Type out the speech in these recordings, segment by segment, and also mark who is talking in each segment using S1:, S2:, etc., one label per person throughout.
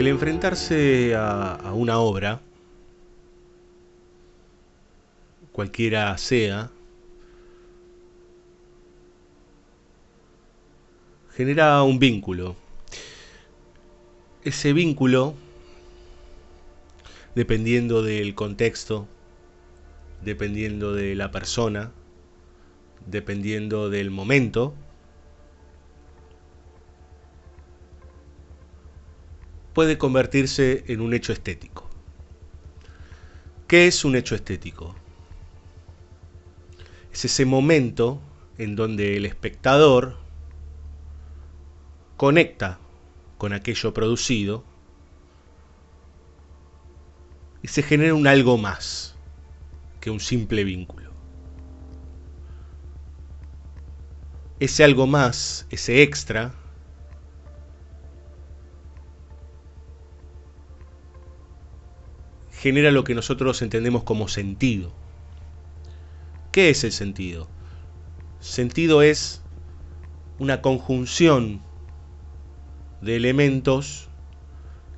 S1: el enfrentarse a una obra, cualquiera sea, genera un vínculo. Ese vínculo, dependiendo del contexto, dependiendo de la persona, dependiendo del momento, puede convertirse en un hecho estético. ¿Qué es un hecho estético? Es ese momento en donde el espectador conecta con aquello producido y se genera un algo más que un simple vínculo. Ese algo más, ese extra, genera lo que nosotros entendemos como sentido. ¿Qué es el sentido? Sentido es una conjunción de elementos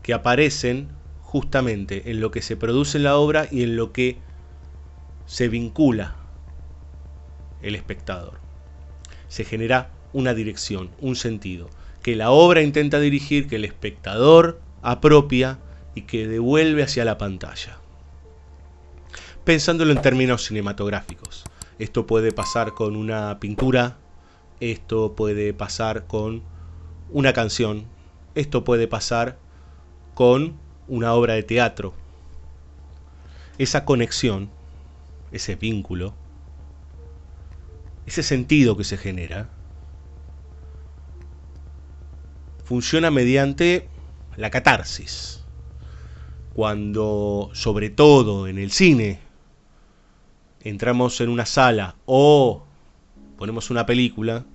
S1: que aparecen justamente en lo que se produce en la obra y en lo que se vincula el espectador. Se genera una dirección, un sentido, que la obra intenta dirigir, que el espectador apropia y que devuelve hacia la pantalla. Pensándolo en términos cinematográficos, esto puede pasar con una pintura, esto puede pasar con una canción, esto puede pasar con una obra de teatro. Esa conexión, ese vínculo, ese sentido que se genera, funciona mediante la catarsis. Cuando, sobre todo en el cine, entramos en una sala o ponemos una película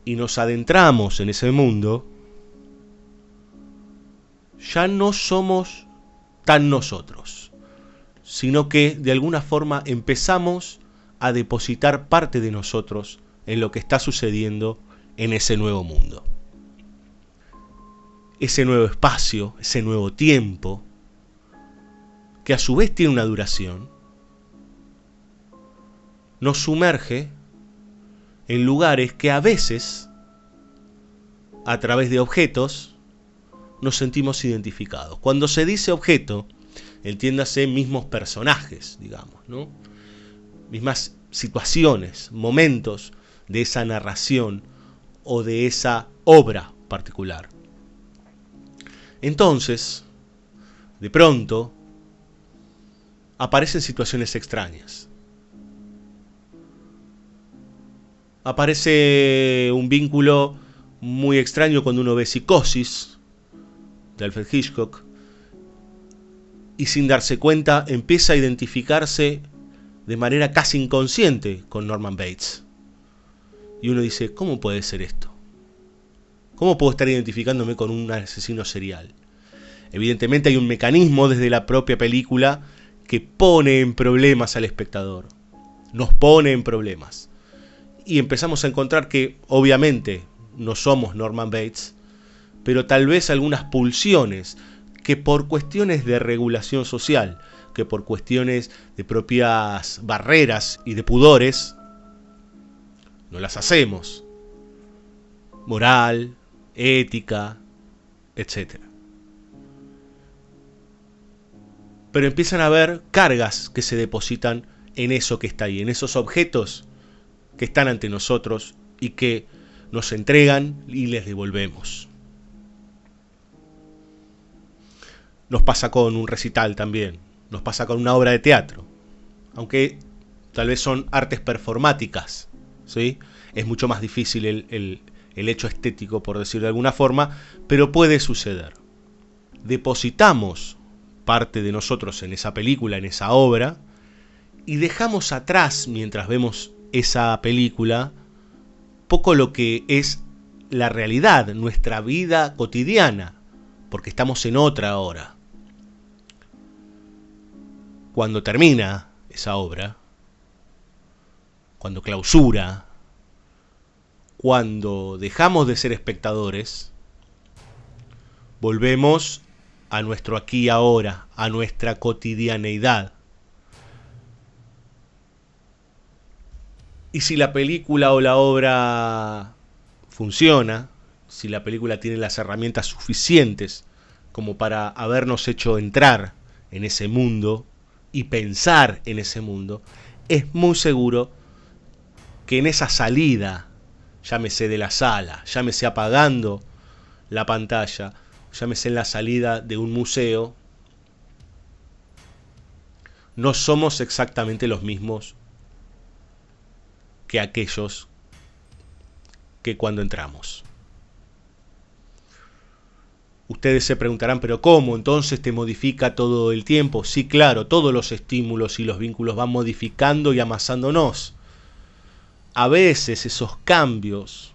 S1: y nos adentramos en ese mundo, ya no somos tan nosotros, sino que de alguna forma empezamos a depositar parte de nosotros en lo que está sucediendo en ese nuevo mundo. Ese nuevo espacio, ese nuevo tiempo, que a su vez tiene una duración, nos sumerge en lugares que a veces, a través de objetos, nos sentimos identificados. Cuando se dice objeto, entiéndase mismos personajes, digamos, ¿no? Mismas situaciones, momentos de esa narración o de esa obra particular. Entonces, de pronto, aparecen situaciones extrañas. Aparece un vínculo muy extraño cuando uno ve Psicosis, de Alfred Hitchcock, y sin darse cuenta empieza a identificarse de manera casi inconsciente con Norman Bates. Y uno dice, ¿cómo puede ser esto? ¿Cómo puedo estar identificándome con un asesino serial? Evidentemente hay un mecanismo desde la propia película que pone en problemas al espectador. Nos pone en problemas. Y empezamos a encontrar que, obviamente, no somos Norman Bates, pero tal vez algunas pulsiones que por cuestiones de regulación social, que por cuestiones de propias barreras y de pudores, no las hacemos. Moral, ética, etc. Pero empiezan a haber cargas que se depositan en eso que está ahí, en esos objetos que están ante nosotros y que nos entregan y les devolvemos. Nos pasa con un recital también, nos pasa con una obra de teatro, aunque tal vez son artes performáticas, ¿sí? Es mucho más difícil el hecho estético, por decirlo de alguna forma, pero puede suceder. Depositamos parte de nosotros en esa película, en esa obra, y dejamos atrás, mientras vemos esa película, poco lo que es la realidad, nuestra vida cotidiana, porque estamos en otra hora. Cuando termina esa obra, cuando clausura, cuando dejamos de ser espectadores, Volvemos a nuestro aquí y ahora, a nuestra cotidianeidad. Y si la película o la obra funciona, si la película tiene las herramientas suficientes como para habernos hecho entrar en ese mundo y pensar en ese mundo, es muy seguro que en esa salida, llámese de la sala, llámese apagando la pantalla, llámese en la salida de un museo, no somos exactamente los mismos que aquellos que cuando entramos. Ustedes se preguntarán, ¿pero cómo? ¿Entonces te modifica todo el tiempo? Sí, claro, todos los estímulos y los vínculos van modificando y amasándonos. A veces esos cambios,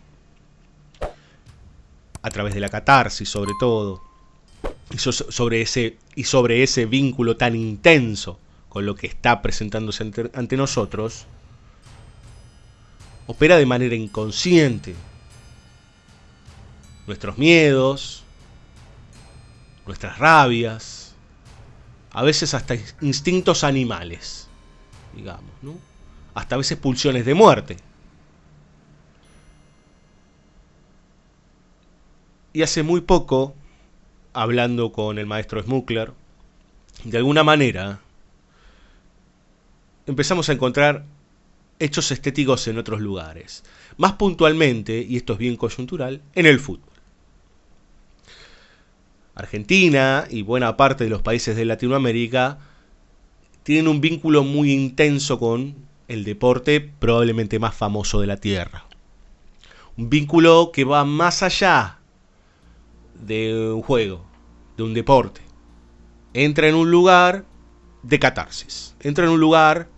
S1: a través de la catarsis sobre todo, y sobre ese vínculo tan intenso con lo que está presentándose ante nosotros, opera de manera inconsciente. Nuestros miedos, nuestras rabias, a veces hasta instintos animales, digamos, ¿no? Hasta a veces pulsiones de muerte. Y hace muy poco, hablando con el maestro Smukler, de alguna manera empezamos a encontrar hechos estéticos en otros lugares. Más puntualmente, y esto es bien coyuntural, en el fútbol. Argentina y buena parte de los países de Latinoamérica tienen un vínculo muy intenso con el deporte probablemente más famoso de la Tierra. Un vínculo que va más allá de un juego, de un deporte. Entra en un lugar de catarsis. Entra en un lugar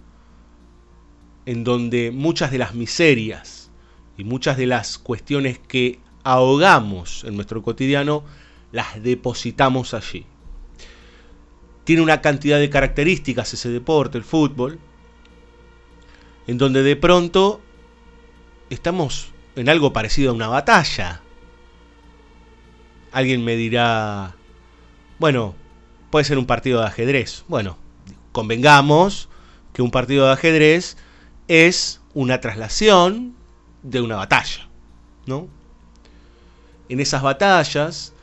S1: en donde muchas de las miserias y muchas de las cuestiones que ahogamos en nuestro cotidiano las depositamos allí. Tiene una cantidad de características ese deporte, el fútbol, en donde de pronto estamos en algo parecido a una batalla. Alguien me dirá, bueno, puede ser un partido de ajedrez. Bueno, convengamos que un partido de ajedrez es una traslación de una batalla, ¿no? En esas batallas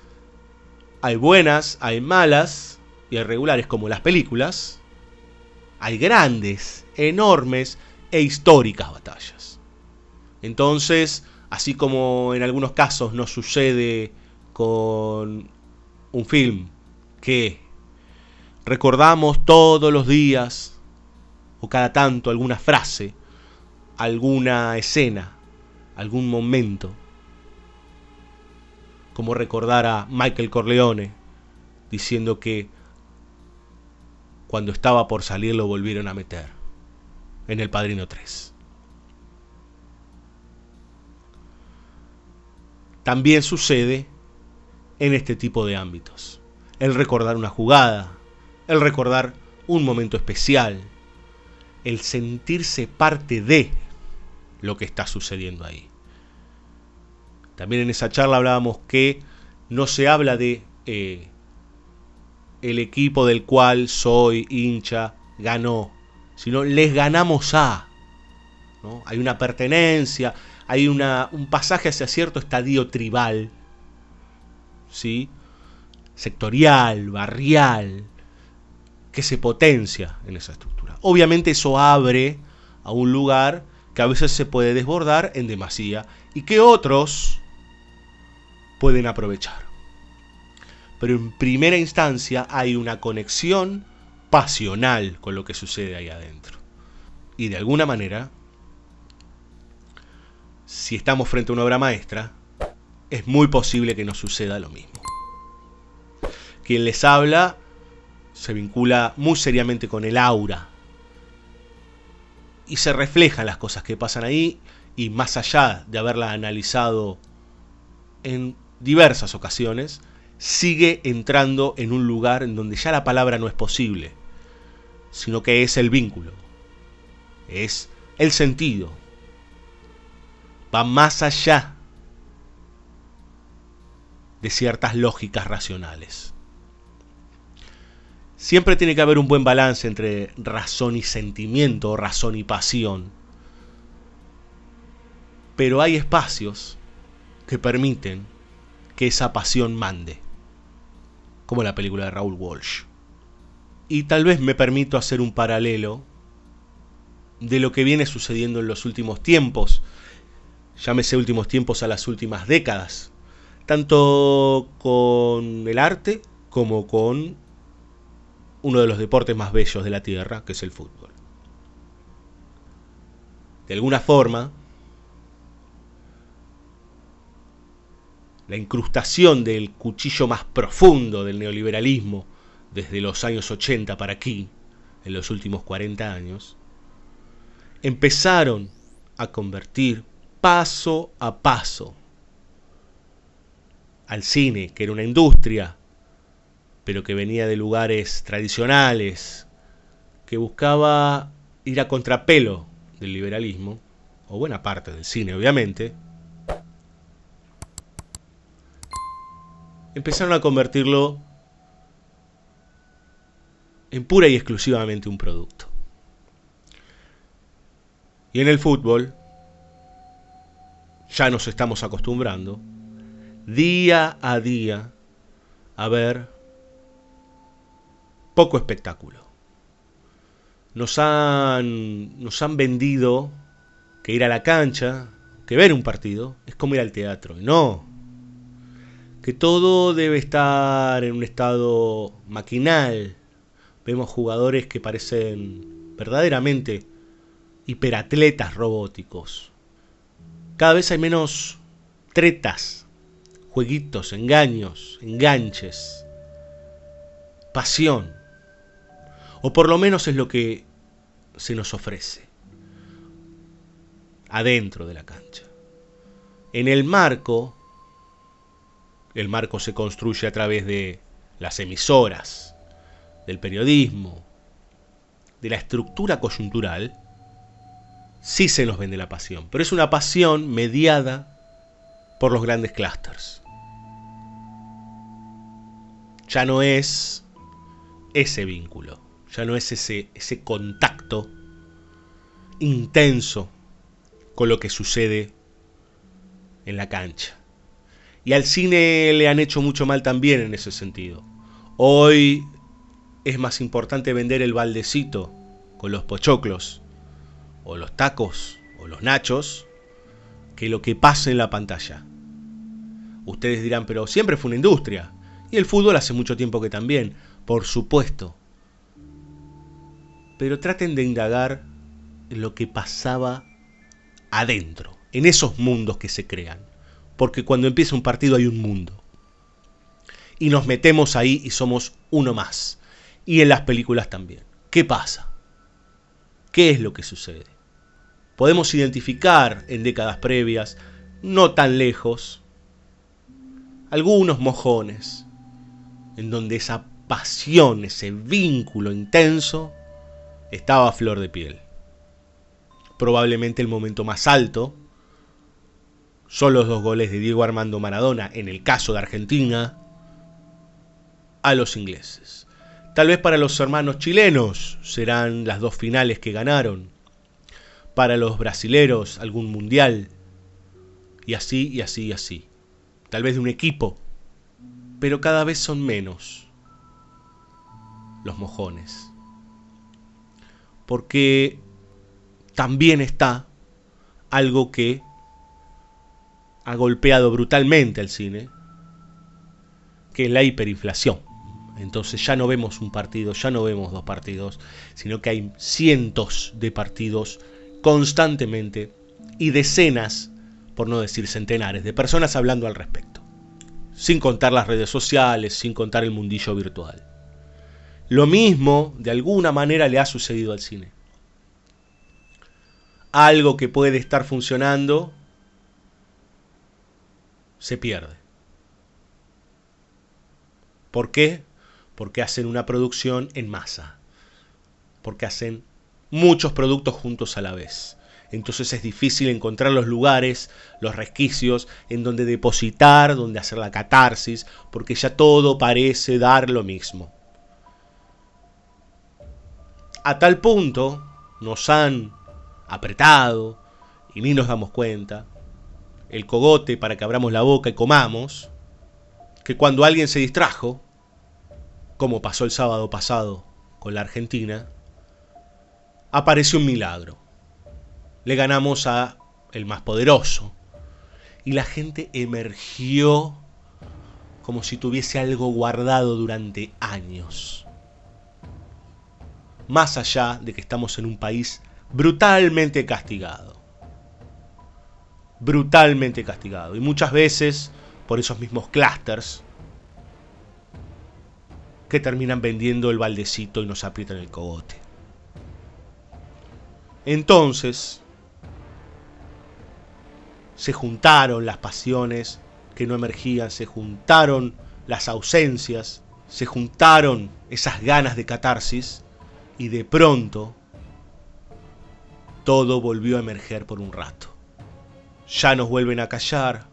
S1: hay buenas, hay malas y hay regulares como las películas. Hay grandes, enormes e históricas batallas. Entonces, así como en algunos casos nos sucede con un film que recordamos todos los días o cada tanto alguna frase, alguna escena, algún momento, como recordar a Michael Corleone diciendo que cuando estaba por salir lo volvieron a meter en El Padrino 3. También sucede en este tipo de ámbitos. El recordar una jugada, el recordar un momento especial, el sentirse parte de lo que está sucediendo ahí. También en esa charla hablábamos que no se habla de el equipo del cual soy hincha ganó, sino les ganamos a, ¿no? Hay una pertenencia, hay un pasaje hacia cierto estadio tribal, ¿sí? Sectorial, barrial, que se potencia en esa estructura. Obviamente eso abre a un lugar que a veces se puede desbordar en demasía y que otros pueden aprovechar. Pero en primera instancia hay una conexión pasional con lo que sucede ahí adentro. Y de alguna manera, si estamos frente a una obra maestra, es muy posible que nos suceda lo mismo. Quien les habla se vincula muy seriamente con el aura y se reflejan las cosas que pasan ahí, y más allá de haberla analizado en diversas ocasiones, sigue entrando en un lugar en donde ya la palabra no es posible, sino que es el vínculo, es el sentido, va más allá de ciertas lógicas racionales. Siempre tiene que haber un buen balance entre razón y sentimiento, o razón y pasión. Pero hay espacios que permiten que esa pasión mande, como la película de Raoul Walsh. Y tal vez me permito hacer un paralelo de lo que viene sucediendo en los últimos tiempos, llámese últimos tiempos a las últimas décadas, tanto con el arte como con uno de los deportes más bellos de la tierra, que es el fútbol. De alguna forma, la incrustación del cuchillo más profundo del neoliberalismo desde los años 80 para aquí, en los últimos 40 años, empezaron a convertir paso a paso al cine, que era una industria, pero que venía de lugares tradicionales, que buscaba ir a contrapelo del liberalismo, o buena parte del cine obviamente, empezaron a convertirlo en pura y exclusivamente un producto. Y en el fútbol ya nos estamos acostumbrando día a día a ver poco espectáculo. Nos han vendido que ir a la cancha, que ver un partido, es como ir al teatro. Y no, que todo debe estar en un estado maquinal. Vemos jugadores que parecen verdaderamente hiperatletas robóticos. Cada vez hay menos tretas, jueguitos, engaños, enganches, pasión. O por lo menos es lo que se nos ofrece adentro de la cancha. En el marco se construye a través de las emisoras, del periodismo, de la estructura coyuntural. Sí se nos vende la pasión, pero es una pasión mediada por los grandes clústeres. Ya no es ese vínculo, ya no es ese contacto intenso con lo que sucede en la cancha. Y al cine le han hecho mucho mal también en ese sentido. Hoy es más importante vender el baldecito con los pochoclos, o los tacos, o los nachos, que lo que pasa en la pantalla. Ustedes dirán, pero siempre fue una industria. Y el fútbol hace mucho tiempo que también, por supuesto. Pero traten de indagar en lo que pasaba adentro, en esos mundos que se crean. Porque cuando empieza un partido hay un mundo. Y nos metemos ahí y somos uno más. Y en las películas también. ¿Qué pasa? ¿Qué es lo que sucede? Podemos identificar en décadas previas, no tan lejos, algunos mojones en donde esa pasión, ese vínculo intenso estaba a flor de piel. Probablemente el momento más alto son los 2 goles de Diego Armando Maradona, en el caso de Argentina, a los ingleses. Tal vez para los hermanos chilenos serán las 2 finales que ganaron. Para los brasileros algún mundial. Y así, y así, y así. Tal vez de un equipo. Pero cada vez son menos los mojones. Porque también está algo que ha golpeado brutalmente al cine, que es la hiperinflación. Entonces ya no vemos un partido, ya no vemos 2 partidos, sino que hay cientos de partidos constantemente y decenas, por no decir centenares, de personas hablando al respecto. Sin contar las redes sociales, sin contar el mundillo virtual. Lo mismo, de alguna manera, le ha sucedido al cine. Algo que puede estar funcionando se pierde. ¿Por qué? Porque hacen una producción en masa. Porque hacen muchos productos juntos a la vez. entonces es difícil encontrar los lugares, los resquicios en donde depositar, donde hacer la catarsis, porque ya todo parece dar lo mismo. A tal punto nos han apretado y ni nos damos cuenta el cogote para que abramos la boca y comamos, que cuando alguien se distrajo, como pasó el sábado pasado con la Argentina, apareció un milagro. Le ganamos a el más poderoso y la gente emergió como si tuviese algo guardado durante años. Más allá de que estamos en un país brutalmente castigado. Brutalmente castigado. Y muchas veces por esos mismos clústers que terminan vendiendo el baldecito y nos aprietan el cogote. Entonces se juntaron las pasiones que no emergían, se juntaron las ausencias, se juntaron esas ganas de catarsis y de pronto todo volvió a emerger por un rato. Ya nos vuelven a callar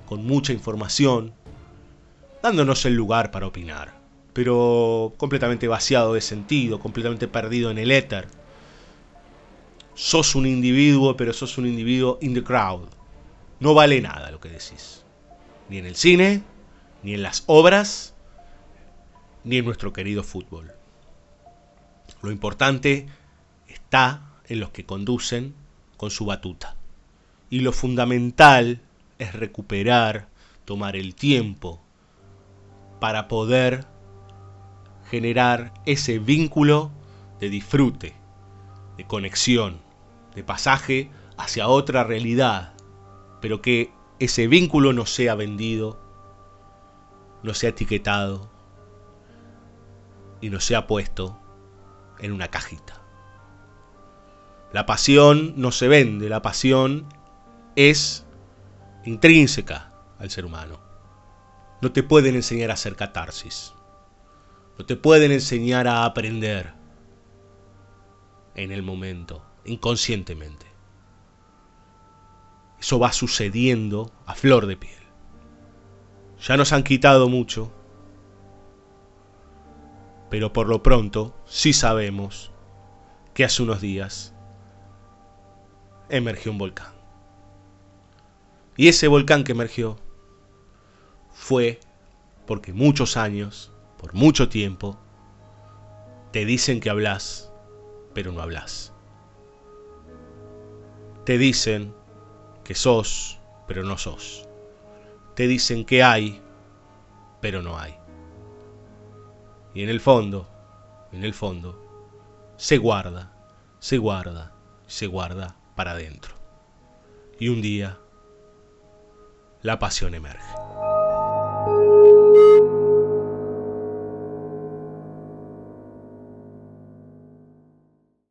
S1: con mucha información, dándonos el lugar para opinar, pero completamente vaciado de sentido, completamente perdido en el éter. Sos un individuo, pero sos un individuo in the crowd. No vale nada lo que decís. Ni en el cine, ni en las obras, ni en nuestro querido fútbol. Lo importante está en los que conducen con su batuta. Y lo fundamental es recuperar, tomar el tiempo para poder generar ese vínculo de disfrute, de conexión, de pasaje hacia otra realidad, pero que ese vínculo no sea vendido, no sea etiquetado y no sea puesto en una cajita. La pasión no se vende, la pasión es intrínseca al ser humano. No te pueden enseñar a hacer catarsis, no te pueden enseñar a aprender en el momento, inconscientemente. Eso va sucediendo a flor de piel. Ya nos han quitado mucho, pero por lo pronto sí sabemos que hace unos días emergió un volcán. Y ese volcán que emergió fue porque muchos años, por mucho tiempo, te dicen que hablas, pero no hablas. Te dicen que sos, pero no sos. Te dicen que hay, pero no hay. Y en el fondo, se guarda para adentro. Y un día, la pasión emerge.